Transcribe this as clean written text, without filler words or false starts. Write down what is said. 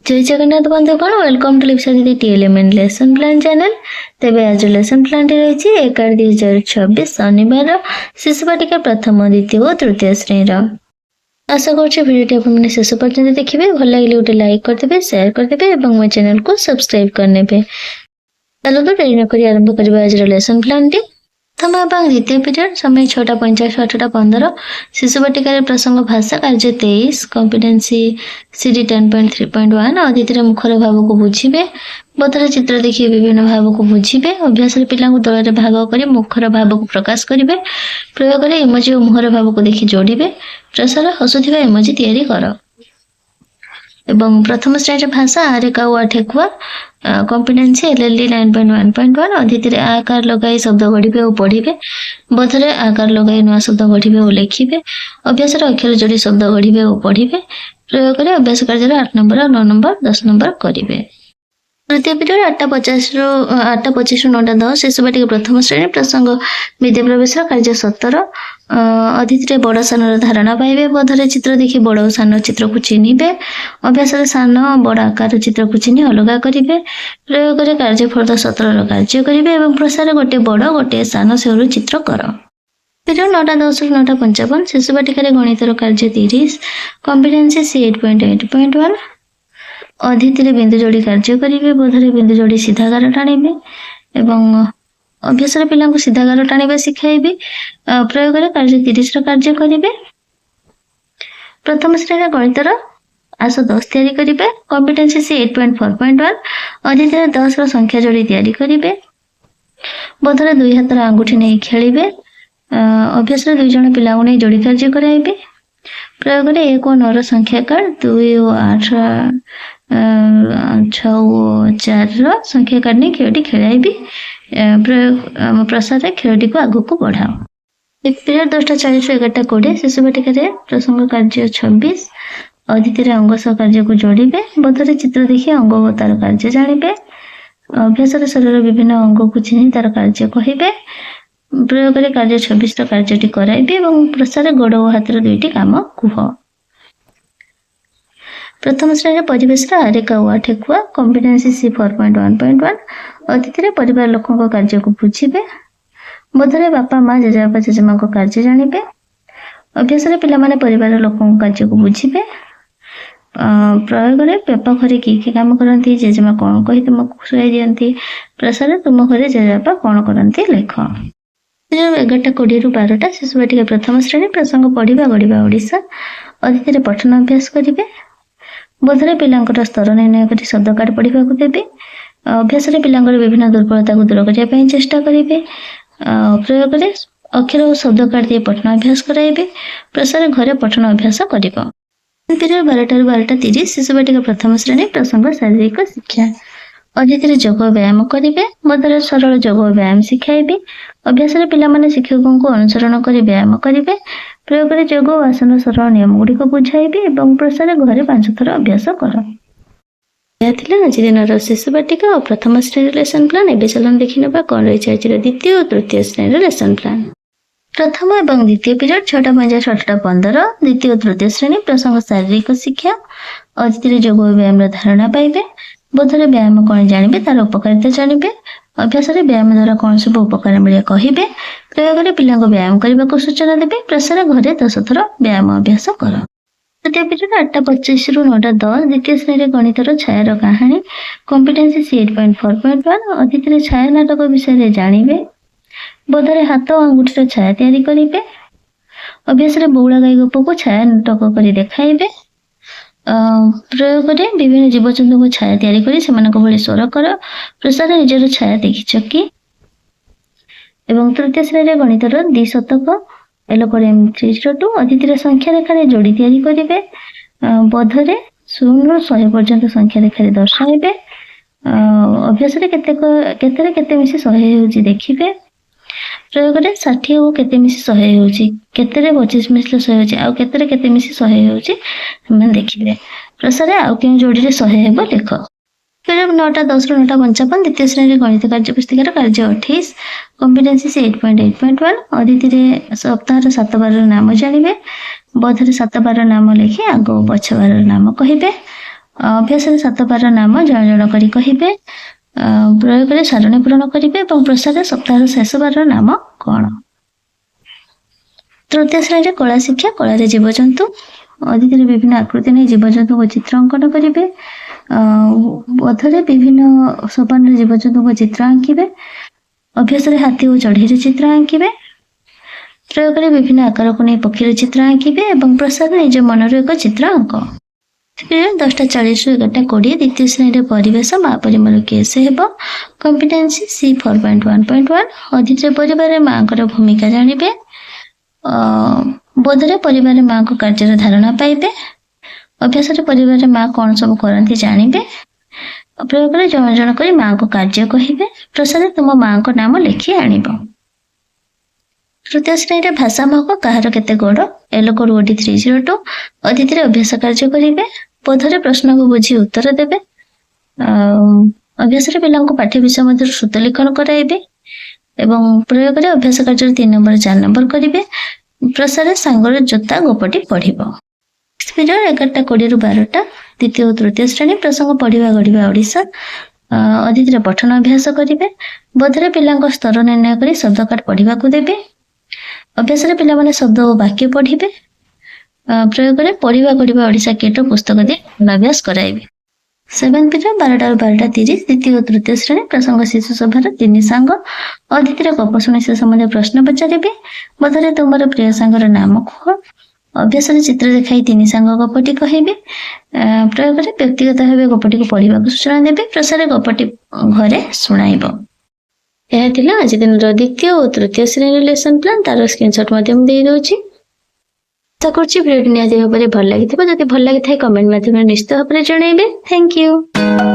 जय जगन्नाथ बंधुगण welcome to Lipsa दीदी टीएलएमएन लेसन प्लान चैनल। तेबे आज लेसन प्लान रही 11/2026 शनिवार शिशु बाटिका प्रथम द्वितीय और तृतीय श्रेणी। आशा कर भिडियो आपने शेष पर्यटन देखिए। भल लगे गोटे लाइक करदे, शेयर करदे और मो चैनल को सब्सक्राइब करने। चलो तो डेरी नक आरंभ करवा आज लेसन प्लान टी। प्रथम और द्वितीय पीरियड समय 6:50 8:15 शिशु बाटिका प्रसंग भाषा कार्य 23 कॉम्पिटेंसी सीडी 10.3.1 अतिथि मुखर भाव को बुझे बदर चित्र देखिए विभिन्न भाव को बुझे अभ्यास पिला दल भाग कर मुखर भाव को प्रकाश करेंगे प्रयोग इमोजी और मुहर भाव को देखि जोड़े प्रसार हसुवा इमोजी तैयारी कर एवं प्रथम श्रेणी भाषा आरे काउ ठेकुआ कॉम्पिटेंसी एलएलडी 9.1.1 अतिथि आकार लगाई शब्द गढ़े और पढ़े बधरे आकार लगाई नुआ शब्द गढ़े और लिखे अभ्यास अक्षर जोड़ी शब्द गढ़े और पढ़े प्रयोग अभ्यास कार्य 8 नंबर 9 नंबर 10 नंबर करेंगे। तृतीय पीरियड 8:25 रु 9:10 शिशु बाटिका प्रथम श्रेणी प्रसंग विद्या प्रवेश कार्य 17 अतिथि बड़ सान धारणा पाइबे बधरे चित्र देखि बड़ और सान चित्र को चिन्हे अभ्यास सान बड़ आकार चित्र को चिन्ह अलग करेंगे प्रयोग कार्यफल 17 कार्य करेंगे प्रसार गोटे बड़ गोटे सान से चित्र कर। पीरियड 9:10 रु 9:55 शिशु बाटिका गणितर कार्य 30 कॉम्पिटेंसी सी 8.8.1 अतिथि बिंदु जोड़ी कार्य करेंगे बोधरे बिंदु जोड़ी सीधा गार टाणिबे एवं अभ्यास पिला सीधा गार टाणिबा शिखाइबे प्रयोग कार्य 30 कार्य करेंगे। प्रथम श्रेणी गणितर आस 10 तैयारी करेंगे कॉम्पिटेंसी सी 8.4.1 अतिथि 10 संख्या जोड़ी तैयारी करेंगे बोधरे 2 हाथ आंगुठी नहीं खेलिबे अभ्यास 2 जन पिला नहीं जोड़ी कार्य कराइबे प्रयोग 1 और 9 संख्या कार्ड 2 और 8 6 और 4 संख्या कार्ड नहीं खेलटी खेलाइबी प्रसार खेलटी को आगू को बढ़ाओ। पीरियड 10:40 रु 11:20 शिशु बाटिका प्रसंग कार्य 26 अतिथि अंग सह कार्य को जोड़े बधरे चित्र देखिए अंग और तार कार्य जानिबे अभ्यास शरीर विभिन्न अंग को चिन्ह तार कार्य कहिबे प्रयोग कार्य 26 कार्य कराइबे प्रसार गोड़ और हाथ 2टी काम कुह। प्रथम श्रेणी परिवेश आरेका वा ठेकुआ कॉम्पिटेंसी सी 4.1.1 अतिथि परिवार लोकों कार्य को बुझे बोधरे बापा माँ जेजेबापा जेजेमा कार्य जानिबे अभ्यास पिला माने परिवार लोकों कार्य को बुझे प्रयोग बापा घरे किए काम करती जेजेमा कौन कही तुमको शुआई दियंती प्रसार तुम घरे जेजेबापा कौन करती लेख। 11:20 रु 12 शिशु बाटिका प्रथम श्रेणी प्रसंग पढ़ा गढ़ा ओडिशा अतिथि पठन अभ्यास करेंगे बोधरे पिला स्तर निर्णय कर शब्द कार्ड पढ़ा देवे अभ्यास पिला विभिन्न दुर्बलता को दूर करने चेष्टा करेंगे प्रयोग अक्षर और शब्द कार्ड दिए पठन अभ्यास कराइबे प्रसार घरे पठन अभ्यास कर। पीरियड 12 रु 12:30 शिशु बाटिका प्रथम श्रेणी प्रसंग शारीरिक शिक्षा अतिथि योग व्यायाम करेंगे बदले सरल योग व्यायाम शिखाइबे अभ्यास पिला माने शिक्षकों को अनुसरण कर व्यायाम करेंगे प्रयोग योग और आसन सरल नियम गुड़िक बुझाइबे और प्रसार घरे 5 थर अभ्यास कर। आज दिन शिशु बाटिका और प्रथम श्रेणी लेसन प्लान एवं चलन देखने कौन रही आज द्वितीय और तृतीय श्रेणी लेसन प्लान। प्रथम और द्वितीय पीरियड 6:50 8:15 द्वितीय और तृतीय श्रेणी प्रसंग शारीरिक शिक्षा अतिथि योग व्यायाम धारणा पाइबे बोधरे व्यायाम कौन जानवे तार उपकारिता जानवे अभ्यास व्यायाम द्वारा कौन सब उपकार मिले कहे प्रयोग पिला व्यायाम करने को सूचना देवे प्रसार घरे 10 थर व्यायाम अभ्यास कर। तृतीय पीरियड 8:25 रु 9:10 द्वितीय श्रेणी गणितर छायार कहानी कॉम्पिटेंसी सी 8.4.1 अतिथि छाया नाटक विषय जानवे बोधरे हाथ और अंगुठी छाया तैयारी करेंगे अभ्यास बौला गाई गप को छाया नाटक कर देखाइबे प्रयोग विभिन्न जीवजंतु को छाया तैयारी करी भली स्वर कर प्रसार निजर छाया देखी कि एवं तृतीय श्रेणी गणितर 2 शतक एलोकोरियम 302 अतिथि संख्या रेखा जोड़ी तैयारी करेंगे बधरे 0 रु 100 पर्यंत संख्या रेखा दर्शाइबे अभ्यास केते मिसी 100 होउची देखिबे प्रयोग 60 और केते मिसी 100 होउची केते 25 मिसले 100 होउची आ केते मिसी 100 होउची हम देखिबे प्रसार आउ के जोड़ी रे 100 हेबो लेख। फिर 9:10 रु 9:55 द्वितीय श्रेणी गणित कार्य पुस्तिकार कार्य 28 कॉम्पिटेंसी से 8.8.1 अतिथि सप्ताह 7 बार नाम जानवे बधरे 7 बार नाम लिखि आगो पछ बार नाम कहिबे ଅଭ୍ୟାସରେ 7 ବାର ନାମ ଜଣ ଜଣ କରି କହିବେ। ପ୍ରୟୋଗରେ ସାରଣୀ ପୂରଣ କରିବେ ଏବଂ ପ୍ରସାଦ ସପ୍ତାହର ଶେଷ ବାରର ନାମ କ'ଣ? ତୃତୀୟ ଶ୍ରେଣୀରେ କଳା ଶିକ୍ଷା, କଳାରେ ଜୀବଜନ୍ତୁ। ଅଦିତିରେ ବିଭିନ୍ନ ଆକୃତି ନେଇ ଜୀବଜନ୍ତୁଙ୍କ ଚିତ୍ର ଅଙ୍କନ କରିବେ। ବୋଧରେ ବିଭିନ୍ନ ସୋପାନରେ ଜୀବଜନ୍ତୁଙ୍କ ଚିତ୍ର ଆଙ୍କିବେ। ଅଭ୍ୟାସରେ ହାତୀ ଓ ଚଢ଼େଇର ଚିତ୍ର ଆଙ୍କିବେ। ପ୍ରୟୋଗରେ ବିଭିନ୍ନ ଆକାରକୁ ନେଇ ପକ୍ଷୀର ଚିତ୍ର ଆଙ୍କିବେ ଏବଂ ପ୍ରସାଦ ନିଜ ମନରୁ ଏକ ଚିତ୍ର ଆଙ୍କ। 10:40ରୁ 11:20 ଦ୍ୱିତୀୟ ଶ୍ରେଣୀରେ ପରିବେଶ, ମା ପରି ମୋର କେସ୍ ହେବ। କମ୍ପିଟେନ୍ସି C 4.1.1। ଅଦିତିରେ ପରିବାରରେ ମାଙ୍କର ଭୂମିକା ଜାଣିବେ। ବୋଧରେ ପରିବାରରେ ମାଙ୍କ କାର୍ଯ୍ୟର ଧାରଣା ପାଇବେ। ଅଭ୍ୟାସରେ ପରିବାରରେ ମା କ'ଣ ସବୁ କରନ୍ତି ଜାଣିବେ। ପ୍ରୟୋଗରେ ଜଣ ଜଣ କରି ମାଙ୍କ କାର୍ଯ୍ୟ କହିବେ। ପ୍ରସାଦ ତୁମ ମାଙ୍କ ନାମ ଲେଖି ଆଣିବ। ତୃତୀୟ ଶ୍ରେଣୀରେ ଭାଷା ମହକ, କାହାର କେତେ ଗୋଡ଼। ଏଲୋକୋଡ OD 302। ଅଦିତିରେ ଅଭ୍ୟାସ କାର୍ଯ୍ୟ କରିବେ। ବୋଧରେ ପ୍ରଶ୍ନକୁ ବୁଝି ଉତ୍ତର ଦେବେ। ଅଭ୍ୟାସରେ ପିଲାଙ୍କୁ ପାଠ୍ୟ ବିଷୟ ମଧ୍ୟରୁ ଶ୍ରୁତ ଲିଖନ କରାଇବେ ଏବଂ ପ୍ରୟୋଗରେ ଅଭ୍ୟାସ କାର୍ଯ୍ୟରେ 3 ନମ୍ବର 4 ନମ୍ବର କରିବେ। ପ୍ରସାଦ ସାଙ୍ଗର ଜୋତା ଗପଟି ପଢ଼ିବ। 11:20ରୁ 12ଟା ଦ୍ୱିତୀୟ ଓ ତୃତୀୟ ଶ୍ରେଣୀ ପ୍ରସଙ୍ଗ ପଢ଼ିବା ଗଢ଼ିବା ଓଡ଼ିଶା। ଅଦିତିରେ ପଠନ ଅଭ୍ୟାସ କରିବେ। ବୋଧରେ ପିଲାଙ୍କ ସ୍ତର ନିର୍ଣ୍ଣୟ କରି ଶବ୍ଦ କାର୍ଡ ପଢ଼ିବାକୁ ଦେବେ। ଅଭ୍ୟାସରେ ପିଲାମାନେ ଶବ୍ଦ ଓ ବାକ୍ୟ ପଢ଼ିବେ। ପ୍ରୟୋଗରେ ପଢ଼ିବା ଗଢ଼ିବା ଓଡ଼ିଶା କିଟର ପୁସ୍ତକ ଦେଇ ଅଭ୍ୟାସ କରାଇବେ। 7th ପିରିୟଡ଼ 12ଟାରୁ 12:30 ଦ୍ୱିତୀୟ ଓ ତୃତୀୟ ଶ୍ରେଣୀ ପ୍ରସଙ୍ଗ ଶିଶୁ ସଭାର 3 ସାଙ୍ଗ। ଅଦିତିରେ ଗପ ଶୁଣି ସେ ସମ୍ବନ୍ଧୀୟ ପ୍ରଶ୍ନ ପଚାରିବେ। ବୋଧରେ ତୁମର ପ୍ରିୟ ସାଙ୍ଗର ନାମ କୁହ। ଅଭ୍ୟାସରେ ଚିତ୍ର ଦେଖାଇ 3 ସାଙ୍ଗ ଗପଟି କହିବେ। ପ୍ରୟୋଗରେ ବ୍ୟକ୍ତିଗତ ଭାବେ ଗପଟିକୁ ପଢ଼ିବାକୁ ସୂଚନା ଦେବେ। ପ୍ରସାଦ ଗପଟି ଘରେ ଶୁଣାଇବ। ଏହା ଥିଲା ଆଜି ଦିନର ଦ୍ୱିତୀୟ ଓ ତୃତୀୟ ଶ୍ରେଣୀର ଲେସନ୍ ପ୍ଲାନ୍। ତାର ସ୍କ୍ରିନଶଟ୍ ମଧ୍ୟ ମୁଁ ଦେଇଦେଉଛି। ଆଶା କରୁଛି ଭିଡ଼ିଓଟି ନିହାତି ଭାବରେ ଭଲ ଲାଗିଥିବ। ଯଦି ଭଲ ଲାଗିଥାଏ କମେଣ୍ଟ ମାଧ୍ୟମରେ ନିଶ୍ଚିତ ଭାବରେ ଜଣାଇବେ। Thank you.